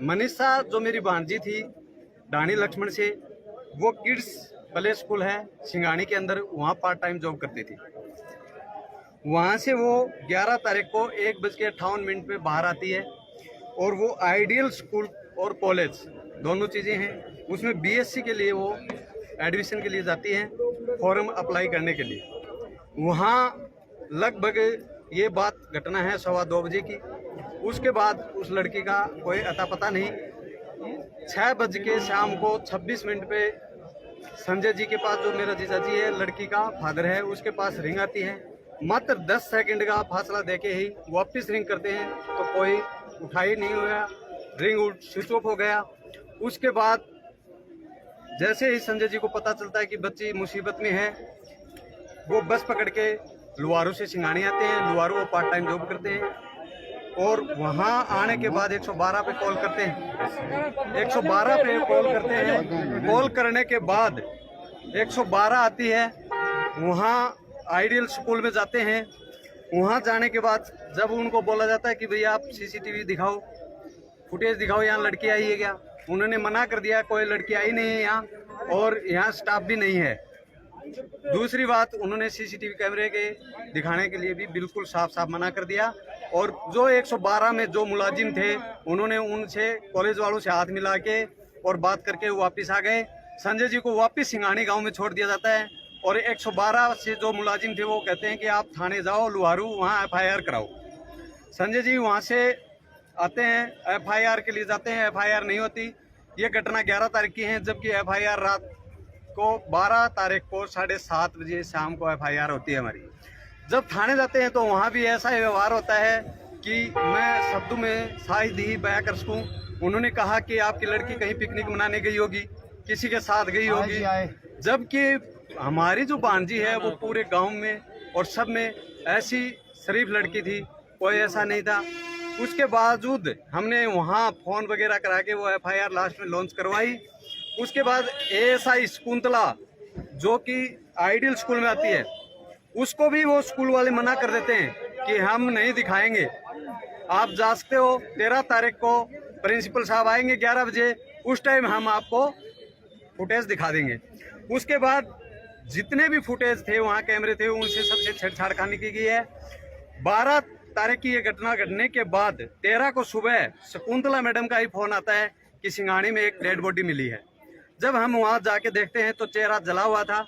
मनीषा जो मेरी भांजी थी डाणी लक्ष्मण से, वो किड्स प्ले स्कूल है सिंगानी के अंदर, वहाँ पार्ट टाइम जॉब करती थी। वहाँ से वो 11 तारीख को 1:58 पे बाहर आती है और वो आइडियल स्कूल और कॉलेज दोनों चीज़ें हैं, उसमें बीएससी के लिए वो एडमिशन के लिए जाती हैं, फॉर्म अप्लाई करने के लिए। वहाँ लगभग ये बात घटना है 2:15 बजे की। उसके बाद उस लड़की का कोई अता पता नहीं। 6 बज के शाम को 26 मिनट पे संजय जी के पास, जो मेरा जीजा जी है, लड़की का फादर है, उसके पास रिंग आती है। मात्र 10 सेकंड का फासला देके ही वापस रिंग करते हैं तो कोई उठा ही नहीं हुआ, रिंग स्विच ऑफ हो गया। उसके बाद जैसे ही संजय जी को पता चलता है कि बच्ची मुसीबत में है, वो बस पकड़ के लुवारू से सिंगानी आते हैं। लुवारू वो पार्ट टाइम जॉब करते हैं और वहाँ आने के बाद 112 पे कॉल करते हैं। 112 पे कॉल करते हैं। कॉल करने के बाद 112 आती है। वहाँ आइडियल स्कूल में जाते हैं। वहाँ जाने के बाद जब उनको बोला जाता है कि भैया आप सीसीटीवी दिखाओ, फुटेज दिखाओ, यहाँ लड़की आई है क्या, उन्होंने मना कर दिया, कोई लड़की आई नहीं है यहाँ और यहाँ स्टाफ भी नहीं है। दूसरी बात, उन्होंने सीसीटीवी कैमरे के दिखाने के लिए भी बिल्कुल साफ साफ मना कर दिया। और जो 112 में जो मुलाजिम थे, उन्होंने उनसे, कॉलेज वालों से हाथ मिला के और बात करके वापस आ गए। संजय जी को वापस सिंगानी गांव में छोड़ दिया जाता है और 112 से जो मुलाजिम थे वो कहते हैं कि आप थाने जाओ लुहारू, वहाँ FIR कराओ। संजय जी वहाँ से आते हैं, FIR के लिए जाते हैं, FIR नहीं होती। ये घटना 11 तारीख की है, जबकि FIR रात को 12 तारीख को 7:30 बजे शाम को FIR होती है हमारी। जब थाने जाते हैं तो वहाँ भी ऐसा ही व्यवहार होता है कि मैं शब्दों में शायद ही बयां कर सकूं। उन्होंने कहा कि आपकी लड़की कहीं पिकनिक मनाने गई होगी, किसी के साथ गई होगी, जबकि हमारी जो भांजी है वो पूरे गांव में और सब में ऐसी शरीफ लड़की थी, कोई ऐसा नहीं था। उसके बावजूद हमने वहाँ फोन वगैरह करा के वो FIR लास्ट में लॉन्च करवाई। उसके बाद ASI शकुंतला, जो कि आइडियल स्कूल में आती है, उसको भी वो स्कूल वाले मना कर देते हैं कि हम नहीं दिखाएंगे, आप जा सकते हो। 13 तारीख को प्रिंसिपल साहब आएंगे 11 बजे, उस टाइम हम आपको फुटेज दिखा देंगे। उसके बाद जितने भी फुटेज थे वहाँ कैमरे थे, उनसे सबसे छेड़छाड़ खाने की गई है। 12 तारीख की ये घटना घटने के बाद 13 को सुबह शकुंतला मैडम का ही फोन आता है कि सिंगानी में एक डेड बॉडी मिली है। जब हम वहाँ जाके देखते हैं तो चेहरा जला हुआ था,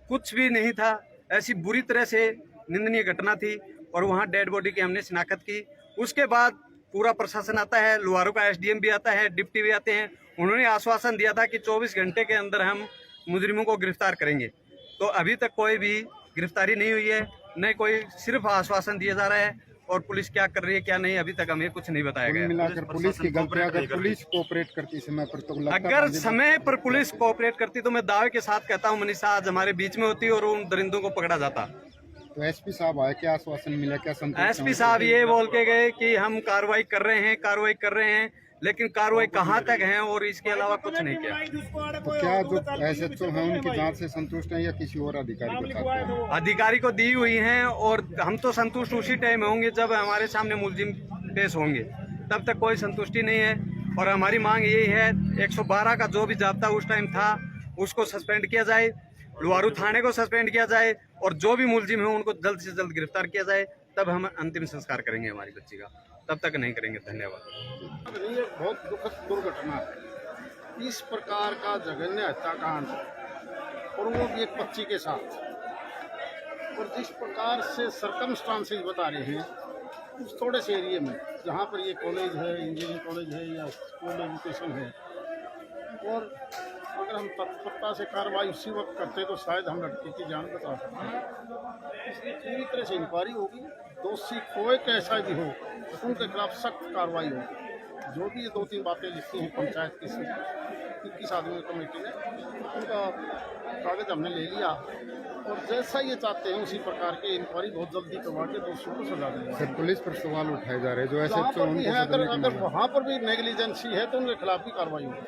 कुछ भी नहीं था। ऐसी बुरी तरह से निंदनीय घटना थी और वहाँ डेड बॉडी की हमने शिनाख्त की। उसके बाद पूरा प्रशासन आता है, लुहारू का SDM भी आता है, डिप्टी भी आते हैं। उन्होंने आश्वासन दिया था कि 24 घंटे के अंदर हम मुजरिमों को गिरफ्तार करेंगे, तो अभी तक कोई भी गिरफ्तारी नहीं हुई है, न कोई, सिर्फ आश्वासन दिया जा रहा है। और पुलिस क्या कर रही है क्या नहीं, अभी तक हमें कुछ नहीं बताया गया। मिलाकर पुलिस की गलती, अगर पुलिस कोऑपरेट करती समय पर, तो अगर समय पर पुलिस कोऑपरेट करती तो मैं दावे के साथ कहता हूँ मनीषा आज हमारे बीच में होती और उन दरिंदों को पकड़ा जाता। तो SP साहब आए, क्या आश्वासन मिला, क्या संतुष्ट? SP साहब ये बोल के गए कि हम कार्रवाई कर रहे हैं, लेकिन कार्रवाई कहाँ तक है और इसके अलावा कुछ नहीं किया। तो क्या जो SHO हैं उनकी जांच से संतुष्ट हैं या किसी और अधिकारी के साथ? अधिकारी को दी हुई हैं और हम तो संतुष्ट उसी टाइम होंगे जब हमारे सामने मुलजिम पेश होंगे, तब तक कोई संतुष्टि नहीं है। और हमारी मांग यही है, 112 का जो भी जाब्ता उस टाइम था उसको सस्पेंड किया जाए, लुहारू थाने को सस्पेंड किया जाए और जो भी मुलजिम है उनको जल्द से जल्द गिरफ्तार किया जाए, तब हम अंतिम संस्कार करेंगे हमारी बच्ची का, तब तक नहीं करेंगे। धन्यवाद। ये बहुत दुखद दुर्घटना है, इस प्रकार का जघन्य हत्याकांड और वो भी एक बच्ची के साथ, और जिस प्रकार से सर्कमस्टांसेस बता रहे हैं उस थोड़े से एरिया में जहाँ पर ये कॉलेज है, इंजीनियरिंग कॉलेज है या स्कूल एजुकेशन है, और अगर हम तत्परता से कार्रवाई उसी वक्त करते तो शायद हम लड़की की जान बचा सकते। इसलिए पूरी तरह से इंक्वायरी होगी, दोषी कोई कैसा भी हो उनके खिलाफ सख्त कार्रवाई होगी। जो भी ये 2-3 बातें लिखी हैं पंचायत की 21 आदमी कमेटी ने, उनका कागज हमने ले लिया और जैसा ये चाहते हैं उसी प्रकार की इंक्वायरी बहुत जल्दी करवा के दोषियों को सजा देंगे। सर, पुलिस पर सवाल उठाए जा रहे हैं जो ऐसे अगर वहाँ पर भी नेग्लिजेंसी है तो उनके खिलाफ भी कार्रवाई होगी।